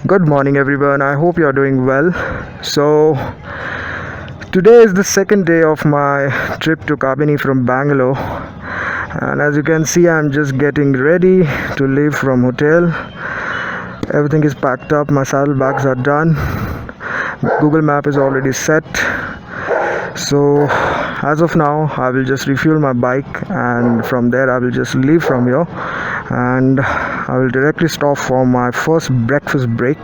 Good morning, everyone. I hope you are doing well. So, today is the second day of my trip to Kabini from Bangalore, and as you can see, I'm just getting ready to leave from hotel. Everything is packed up, my saddle bags are done, Google Map is already set. So, as of now, I will just refuel my bike, and from there, I will just leave from here and I will directly stop for my first breakfast break.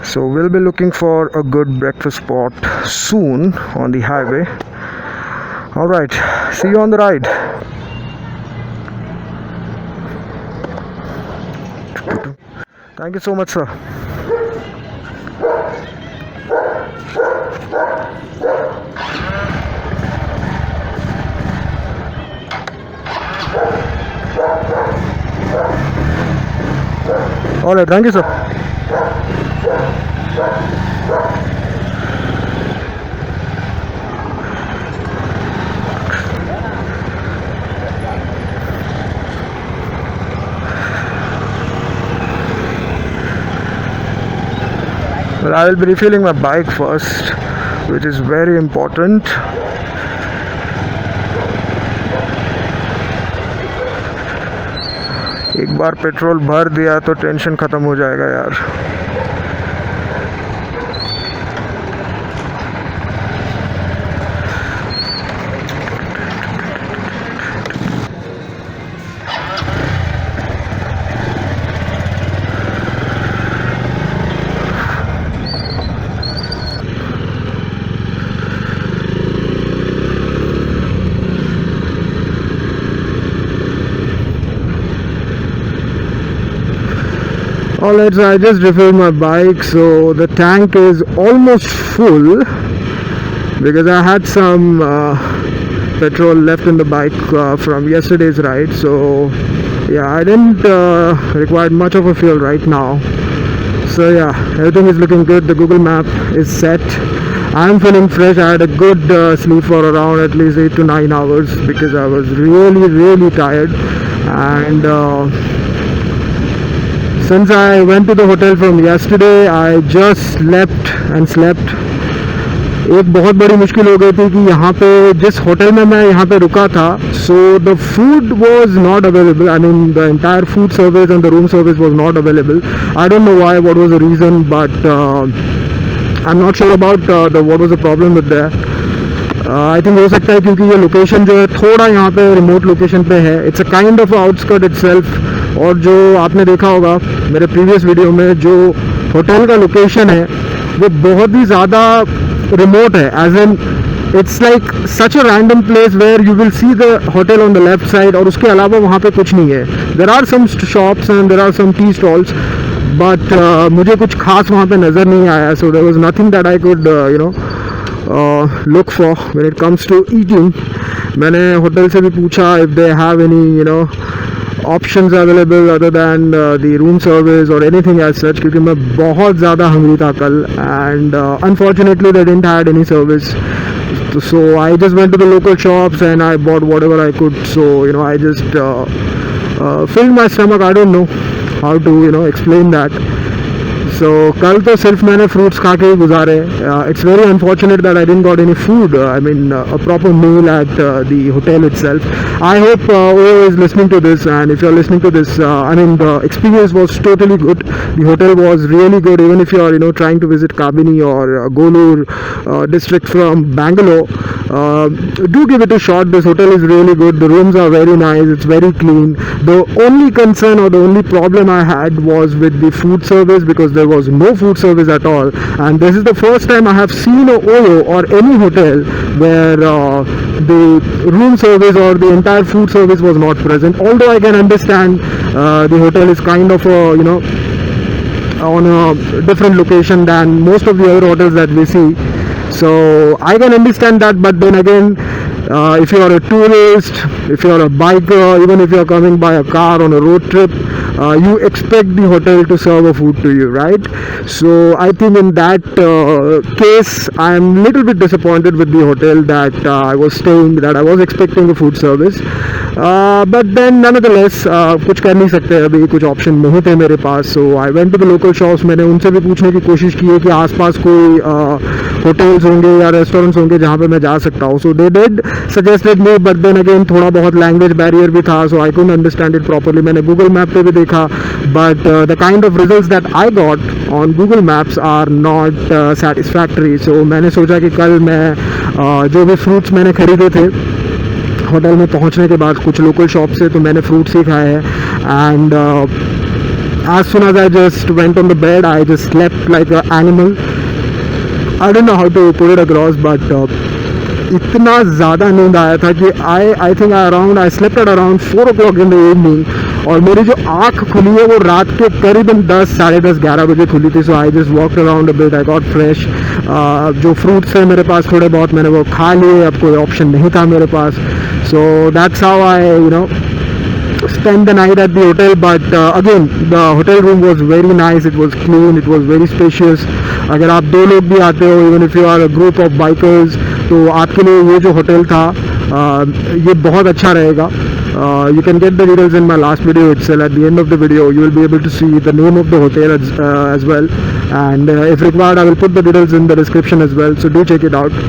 So we'll be looking for a good breakfast spot soon on the highway. Alright, see you on the ride. Thank you so much, sir. Alright, thank you, sir. Well, I will be refueling my bike first, which is very important. एक बार petrol भर दिया तो tension ख़त्म हो जाएगा यार. Alright, so I just refilled my bike, so the tank is almost full because I had some petrol left in the bike from yesterday's ride. So yeah, I didn't require much of a fuel right now. So yeah, everything is looking good. The Google Map is set. I'm feeling fresh. I had a good sleep for around at least 8 to 9 hours because I was really tired, and since I went to the hotel from yesterday, I just slept and slept. एक बहुत बड़ी मुश्किल हो गई थी कि यहाँ पे जिस होटल में मैं यहाँ पे रुका था, so the food was not available. I mean, the entire food service and the room service was not available. I don't know why, what was the reason, but I'm not sure about what was the problem with that. I think हो सकता है क्योंकि ये location जो है थोड़ा यहाँ पे रिमोट लोकेशन पे है. It's a kind of outskirt itself. और जो आपने देखा होगा मेरे प्रीवियस वीडियो में, जो होटल का लोकेशन है वो बहुत ही ज़्यादा रिमोट है. As in it's like such a random place where you will see the hotel on the left side, और उसके अलावा वहाँ पे कुछ नहीं है. There are some shops and there are some tea stalls, but मुझे कुछ खास वहाँ पे नज़र नहीं आया. So there was nothing that I could look for when it comes to eating. मैंने होटल से भी पूछा if they have any options available other than the room service or anything as such, क्योंकि मैं बहुत ज़्यादा hungry था कल, and unfortunately they didn't have any service. So I just went to the local shops and I bought whatever I could. So I just filled my stomach. I don't know how to explain that. So कल तो सिर्फ मैंने fruits खा के ही गुजारे. It's very unfortunate that I didn't got any food. I mean a proper meal at the hotel itself. I hope OO is listening to this, and if you're listening to this, I mean the experience was totally good. The hotel was really good. Even if you're trying to visit Kabini or Golur district from Bangalore, do give it a shot. This hotel is really good. The rooms are very nice. It's very clean. The only concern or the only problem I had was with the food service, because there was no food service at all. And this is the first time I have seen a OYO or any hotel where the room service or the entire food service was not present. Although I can understand the hotel is kind of on a different location than most of the other hotels that we see. So I can understand that, but then again, if you are a tourist, if you are a biker, even if you are coming by a car on a road trip, you expect the hotel to serve a food to you, right? So I think in that case I am little bit disappointed with the hotel that I was staying, that I was expecting a food service, but then nonetheless कुछ कर नहीं सकते, अभी कुछ option नहीं थे मेरे पास. So I went to the local shops. मैंने उनसे भी पूछने की कोशिश की है कि आसपास कोई होटल्स होंगे या रेस्टोरेंट्स होंगे जहाँ पे मैं जा सकता हूँ. So they did suggested me, but then again थोड़ा बहुत लैंग्वेज बैरियर भी था, so I couldn't understand it properly. मैंने गूगल मैप पे भी देखा, but the kind of results that I got on Google Maps are not satisfactory. So मैंने सोचा कि कल मैं जो भी फ्रूट्स मैंने खरीदे थे होटल में पहुंचने के बाद कुछ लोकल शॉप से, तो मैंने फ्रूट्स ही खाए हैं. And as soon as I just went on the bed, I just slept like an animal. I don't know how to put it across, but इतना ज़्यादा नींद आया था कि I think I slept at around 4 o'clock in the evening. और मेरी जो आँख खुली है वो रात के करीबन 10, साढ़े 10, 11 बजे खुली थी. So I just walked around a bit, I got fresh. जो फ्रूट्स थे मेरे पास थोड़े बहुत मैंने वो खा लिए, अब कोई ऑप्शन नहीं था मेरे पास. So that's how I spend the night at the hotel. But again the hotel room was very nice, it was clean, it was very spacious. अगर आप 2 लोग भी आते हो, even if you are a group of bikers, तो आपके लिए ये जो होटल था ये बहुत अच्छा रहेगा. You can get the details in my last video itself. At the end of the video you will be able to see the name of the hotel as well, and if required I will put the details in the description as well, so do check it out.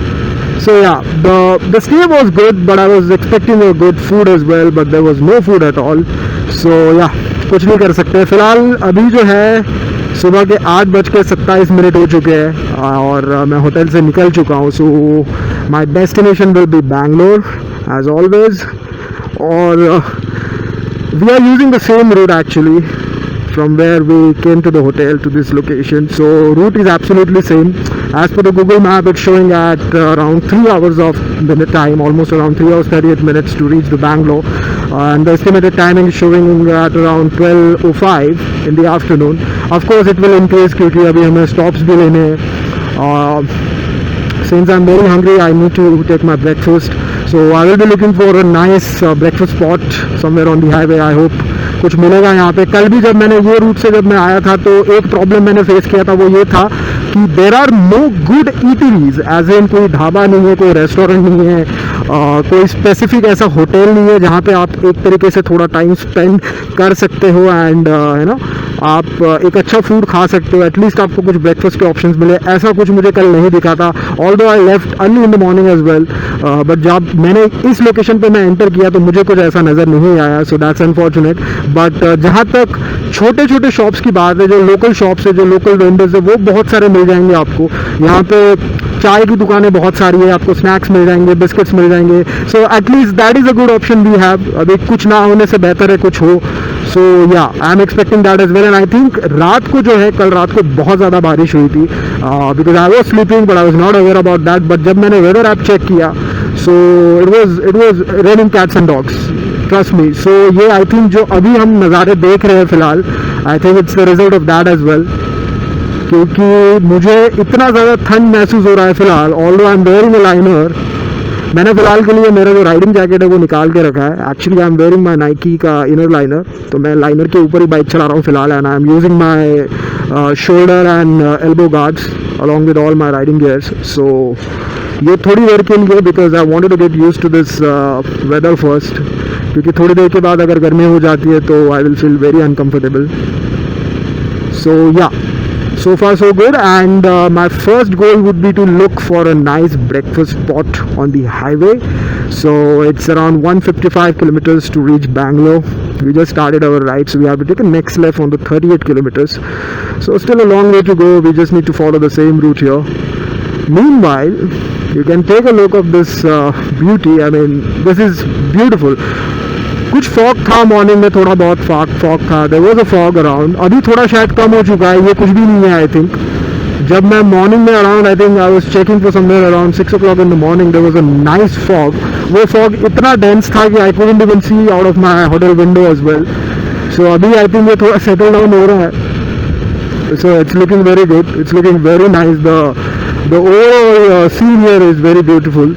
So yeah, the stay was good, but I was expecting a good food as well, but there was no food at all. So yeah, कुछ नहीं कर सकते. फिलहाल अभी जो है सुबह के 8:27 हो चुके हैं और मैं होटल से निकल चुका हूँ. So my destination will be Bangalore as always. और we are using the same route actually from where we came to the hotel to this location. So route is absolutely same. As per the Google map, it's showing at around 3 hours of minute time, almost around 3 hours 38 minutes to reach the Bangalore. And the estimated timing is showing at around 12:05 in the afternoon. Of course it will increase क्योंकि अभी हमें stops भी लेने हैं. Since I'm very hungry, I need to take my breakfast. So I will be looking for a nice breakfast spot somewhere on the highway. I hope कुछ मिलेगा यहाँ पे. कल भी जब मैंने ये रूट से जब मैं आया था तो एक प्रॉब्लम मैंने फेस किया था, वो ये था कि there are no good eateries, as in कोई ढाबा नहीं है, कोई रेस्टोरेंट नहीं है, कोई स्पेसिफिक ऐसा होटल नहीं है जहाँ पे आप एक तरीके से थोड़ा टाइम स्पेंड कर सकते हो एंड आप एक अच्छा फूड खा सकते हो. एटलीस्ट आपको कुछ ब्रेकफास्ट के ऑप्शंस मिले, ऐसा कुछ मुझे कल नहीं दिखा था. Although I left early in the morning as well, but जब मैंने इस लोकेशन पे मैं एंटर किया तो मुझे कुछ ऐसा नज़र नहीं आया. So that's unfortunate. बट जहाँ तक छोटे छोटे शॉप्स की बात है, जो लोकल शॉप्स है, जो लोकल वेंडर्स है, वो बहुत सारे मिल जाएंगे आपको. यहाँ पे चाय की दुकानें बहुत सारी है, आपको स्नैक्स मिल जाएंगे, बिस्किट्स मिल जाएंगे. So at least that is a good option we have. अभी कुछ ना होने से बेहतर है कुछ हो. So yeah I am expecting that as well. And I think रात को जो है, कल रात को बहुत ज़्यादा बारिश हुई थी, because I was sleeping but I was not aware about that. But जब मैंने वेदर ऐप चेक किया, so it was raining cats and dogs, trust me. So ये आई थिंक जो अभी हम नज़ारे देख रहे हैं फिलहाल, I think it's the result of that as well. क्योंकि मुझे इतना ज़्यादा ठंड महसूस हो रहा है फिलहाल. Although I am wearing a liner. मैंने फिलहाल के लिए मेरा जो राइडिंग जैकेट है वो निकाल के रखा है. Actually I am wearing my Nike का इनर लाइनर, तो मैं लाइनर के ऊपर ही बाइक चला रहा हूँ फिलहाल. And I am using my shoulder and elbow guards along with all my riding gears. So ये थोड़ी देर के लिए, because I wanted to get used to this weather first, क्योंकि थोड़ी देर के बाद अगर गर्मी हो जाती है तो I will feel very uncomfortable. So yeah, so far so good. And my first goal would be to look for a nice breakfast spot on the highway. So it's around 155 kilometers to reach Bangalore. We just started our ride, so we have to take a next left on the 38 kilometers. So still a long way to go. We just need to follow the same route here. Meanwhile, you can take a look of this beauty. I mean, this is beautiful. कुछ fog था morning में, थोड़ा बहुत fog था. There was a fog around. अभी थोड़ा शायद कम हो चुका है, ये कुछ भी नहीं है आई थिंक. जब मैं मॉर्निंग में around, I think I was checking for somewhere around 6 o'clock in the morning, there was a nice fog. वो फॉग इतना डेंस था कि I couldn't even see out of my hotel window as well. So अभी I think ये थोड़ा settle down हो रहा है. So it's looking very good, it's looking very nice. The overall scene here is very beautiful.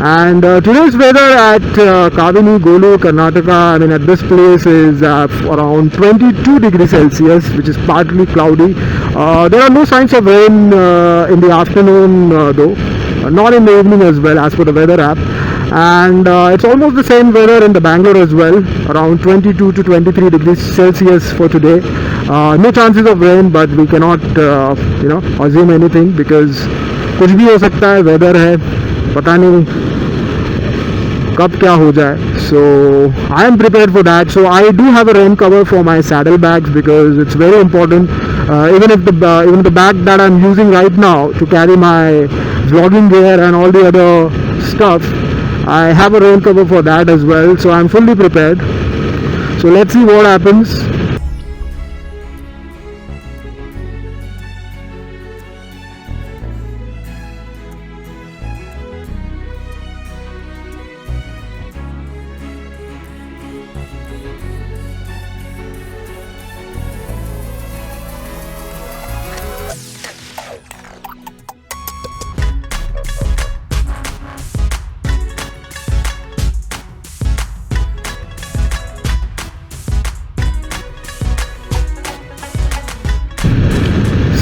And today's weather at Kavini, Golu, Karnataka, I mean at this place is around 22 degrees Celsius, which is partly cloudy. There are no signs of rain in the afternoon though, not in the evening as well as per the weather app. And it's almost the same weather in the Bangalore as well, around 22 to 23 degrees Celsius for today. No chances of rain, but we cannot assume anything because कुछ भी हो सकता है, weather है, पता नहीं कब क्या हो जाए. So I am prepared for that. So I do have a rain cover for my saddle bags because it's very important. Even the bag that I'm using right now to carry my vlogging gear and all the other stuff, I have a rain cover for that as well. So I'm fully prepared. So let's see what happens.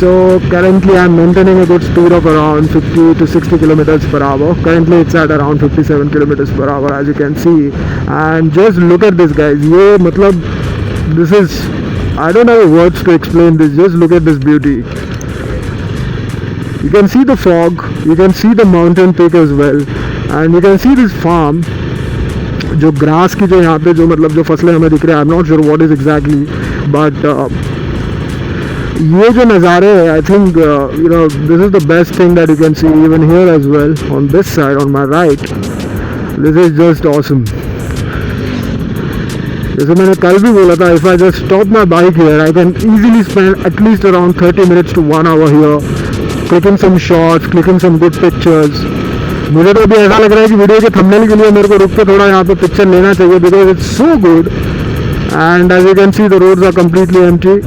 So currently I'm maintaining a good speed of around 50 to 60 kilometers per hour. Currently it's at around 57 kilometers per hour, as you can see. And just look at this, guys. This is, I don't have words to explain this. Just look at this beauty. You can see the fog, you can see the mountain peak as well, and you can see this farm. जो grass की जो यहाँ पे जो फसलें हमें दिख रहे हैं, I'm not sure what is exactly, but ये जो नज़ारे है, I think this is the best thing that you can see even here as well on this side on my right. This is just awesome. जैसे मैंने कल भी बोला था, if I just stop my bike here, I can easily spend at least around 30 minutes to 1 hour here, clicking some shots, clicking some good pictures. मुझे तो अभी ऐसा लग रहा है कि वीडियो के थंबनेल के लिए मेरे को रुक के थोड़ा यहाँ पे पिक्चर लेना चाहिए because it's so good. And as you can see, the roads are completely empty.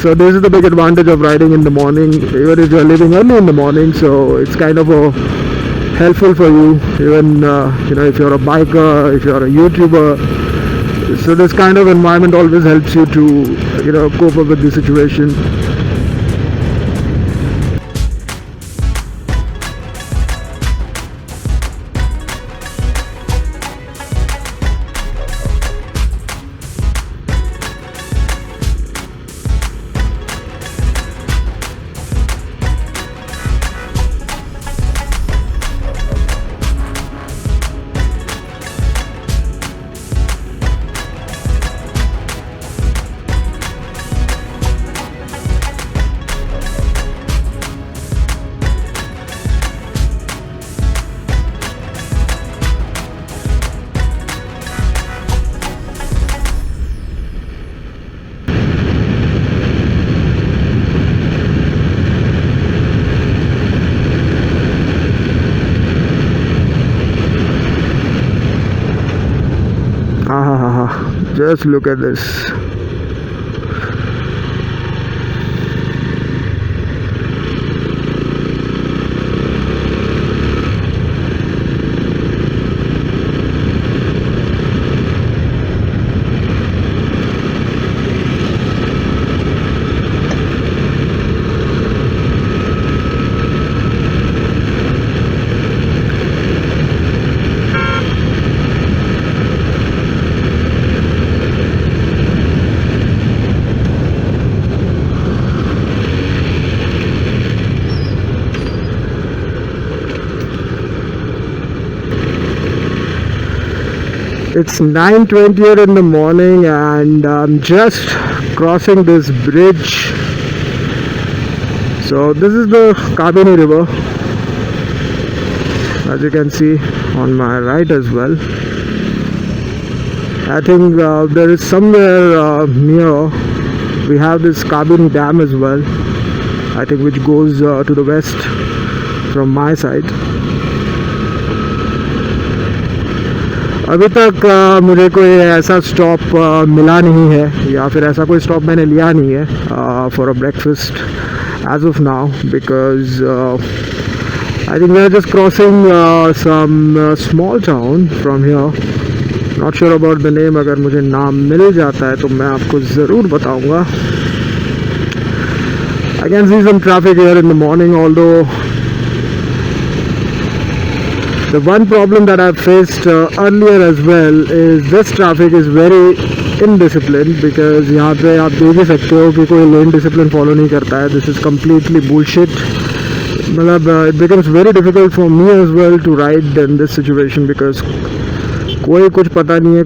So this is the big advantage of riding in the morning, even if you're living early in the morning. So it's kind of helpful for you, even if you're a biker, if you're a YouTuber. So this kind of environment always helps you to cope up with the situation. Just look at this. It's 9:28 in the morning and I'm just crossing this bridge. So this is the Kavini river, as you can see on my right as well. I think there is somewhere near we have this Kavini dam as well, I think, which goes to the west from my side. अभी तक मुझे कोई ऐसा stop मिला नहीं है या फिर ऐसा कोई स्टॉप मैंने लिया नहीं है for a breakfast as of now, because I think we are just crossing some small town from here. Not sure about the name. अगर मुझे नाम मिल जाता है तो मैं आपको ज़रूर बताऊंगा. I can see some traffic here in the morning, although the one problem that I've faced earlier as well is this traffic is very indisciplined, because यहाँ पे आप देख ही सकते हो कि कोई लेन डिसिप्लिन फॉलो नहीं करता है. This is completely bullshit. मतलब it becomes very difficult for me as well to ride in this situation, because कोई कुछ पता नहीं है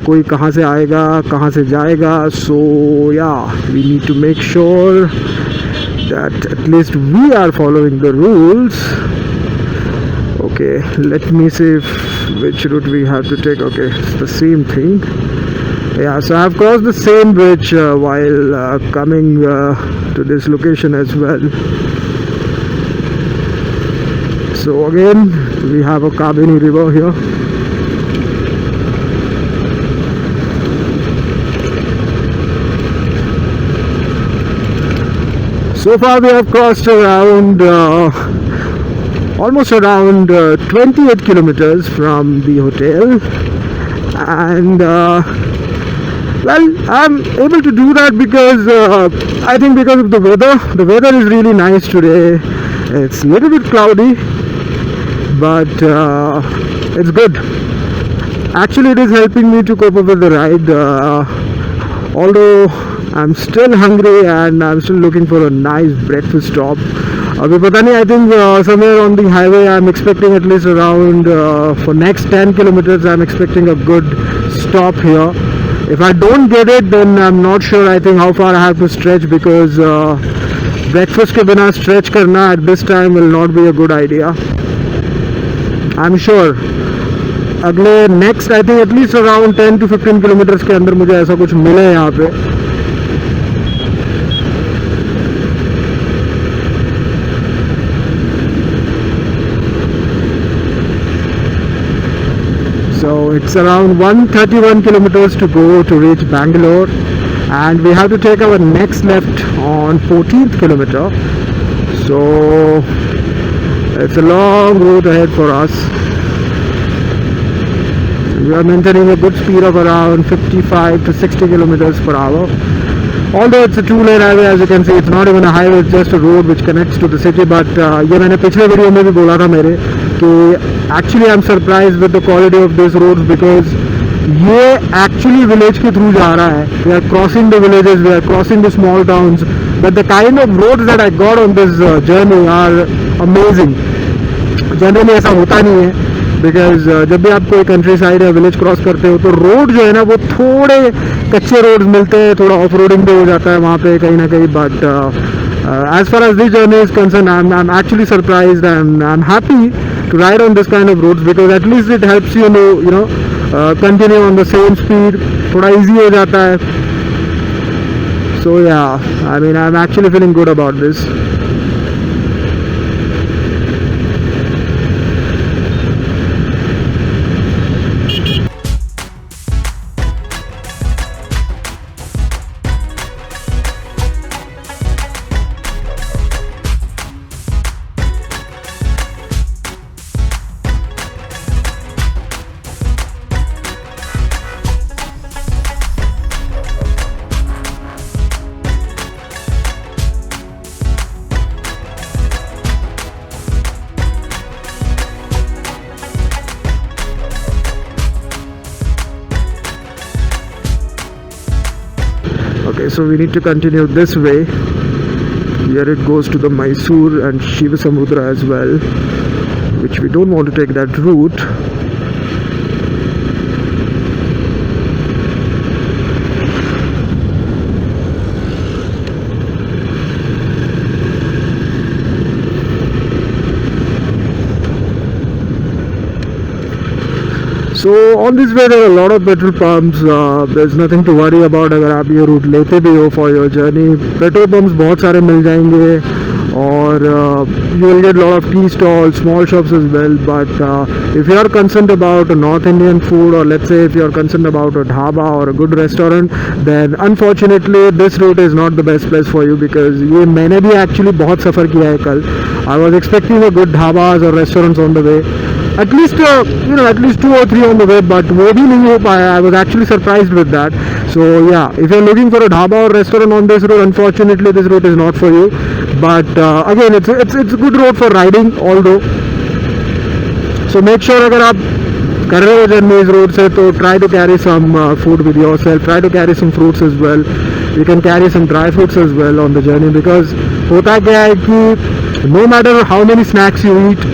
कोई कहाँ से आएगा कहाँ से जाएगा. So yeah, we need to make sure that at least we are following the rules. Okay, let me see which route we have to take. Okay, it's the same thing. Yeah, so I've crossed the same bridge while coming to this location as well. So again, we have a Kabini river here. So far we have crossed around almost around 28 kilometers from the hotel, and well, I'm able to do that because I think because of the weather. The weather is really nice today. It's a little bit cloudy, but it's good. Actually, it is helping me to cope up with the ride, although I'm still hungry and I'm still looking for a nice breakfast stop. अभी पता नहीं, I think somewhere on the highway I'm expecting at least around for next 10 kilometers I'm expecting a good stop here. If I don't get it, then I'm not sure I think how far I have to stretch, because breakfast के बिना stretch करना at this time will not be a good idea. I'm sure अगले next I think at least around 10 to 15 kilometers के अंदर मुझे ऐसा कुछ मिले यहाँ पे. So it's around 131 kilometers to go to reach Bangalore, and we have to take our next left on 14th kilometer. So it's a long road ahead for us. We are maintaining a good speed of around 55 to 60 kilometers per hour. Although it's a two-lane highway, as you can see, it's not even a highway, it's just a road which connects to the city. But ये मैंने पिछले video में भी बोला था मेरे कि actually I'm surprised with the quality of these roads, because ये actually village के through जा रहा है. We are crossing the villages, we are crossing the small towns, but the kind of roads that I got on this journey are amazing. Generally ऐसा होता नहीं है, because जब भी आप कोई कंट्री साइड या विलेज क्रॉस करते हो तो रोड जो है ना वो थोड़े कच्चे रोड्स मिलते हैं, थोड़ा ऑफ रोडिंग भी हो जाता है वहाँ पे कहीं ना कहीं. But as far as this journey is concern, I am actually surprised and I am happy to ride on this kind of roads, because at least it helps you know continue on the same speed. थोड़ा easy हो जाता है. So yeah, I mean I am actually feeling good about this. Okay, so we need to continue this way. Here it goes to the Mysore and Shivasamudra as well, which we don't want to take that route. So on this way there are a lot of petrol pumps. There's nothing to worry about अगर आप ये root लेते भी हो for your journey. Petrol pumps बहुत सारे मिल जाएंगे or you will get a lot of tea stalls, small shops as well. But if you are concerned about a North Indian food, or let's say if you are concerned about a dhaba or a good restaurant, then unfortunately this route is not the best place for you, because ये मैंने भी actually बहुत सफ़र किया है कल. I was expecting a good dhabas or restaurants on the way, at least at least 2 or 3 on the way, but वो भी नहीं हो पाया. I was actually surprised with that. So yeah, if you're looking for a dhaba or restaurant on this road, unfortunately this route is not for you. But again, it's a good road for riding, although. So make sure अगर आप कर रहे हो journey इस road से, तो try to carry some food with yourself. Try to carry some fruits as well. You can carry some dry fruits as well on the journey, because होता क्या है कि no matter how many snacks you eat,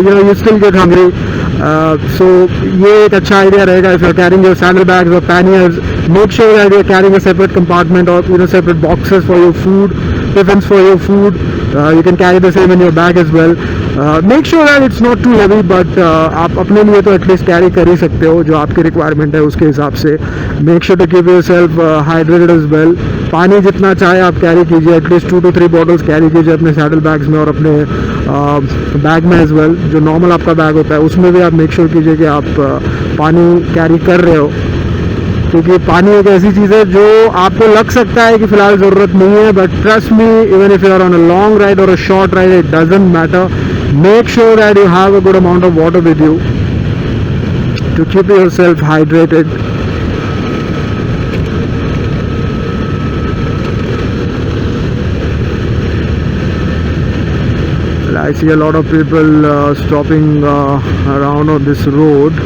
you still get hungry. So ये एक अच्छा idea रहेगा. If you're carrying your saddlebags or panniers, make sure that you're carrying a separate compartment or separate boxes for your food, tiffins for your food. You can carry the same in your bag as well. Make sure that it's not too heavy, but आप अपने लिए तो at least carry कर ही सकते हो जो आपकी requirement है उसके हिसाब से. Make sure to keep yourself hydrated as well. पानी जितना चाहे आप कैरी कीजिए, एटलीस्ट 2 to 3 बॉटल्स कैरी कीजिए अपने सैडल बैग्स में और अपने बैग में एज वेल. जो नॉर्मल आपका बैग होता है उसमें भी आप मेक श्योर कीजिए कि आप पानी कैरी कर रहे हो, क्योंकि पानी एक ऐसी चीज़ है जो आपको लग सकता है कि फ़िलहाल ज़रूरत नहीं है, but trust me, even if you are on a long ride और a short ride, it doesn't matter. Make sure that you have a good amount of water with you to keep yourself hydrated. I see a lot of people stopping around on this road,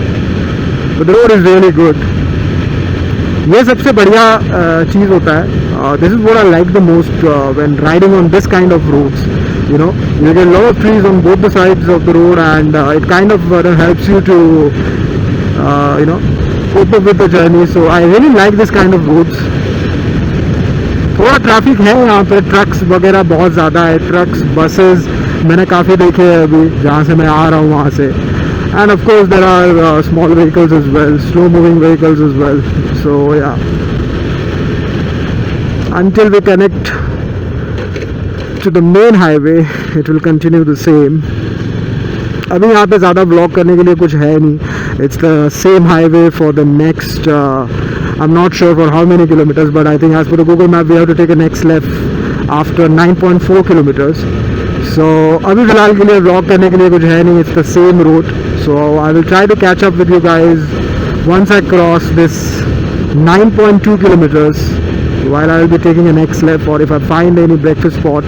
but the road is really good. ये सबसे बढ़िया चीज़ होता है. This is what I like the most when riding on this kind of roads. You get a lot of trees on both the sides of the road, and it kind of helps you to cope up with the journey. So I really like this kind of roads. थोड़ा traffic है यहाँ पे, trucks वगैरह बहुत ज़्यादा है. Trucks, buses मैंने काफ़ी देखे हैं अभी जहाँ से मैं आ रहा हूँ वहाँ से. And of course there are small vehicles as well, slow moving vehicles as well. So yeah, until we connect to the main highway it will continue the same. अभी यहाँ पे ज़्यादा ब्लॉक करने के लिए कुछ है नहीं. It's the same highway for the next I'm not sure for how many kilometers, but I think as per the Google map we have to take a next left after 9.4 kilometers. So अभी फ़िलहाल के लिए block करने के लिए कुछ है नहीं. It's the same route. So I will try to catch up with you guys once I cross this 9.2 kilometers, while I will be taking a next left, or if I find any breakfast spot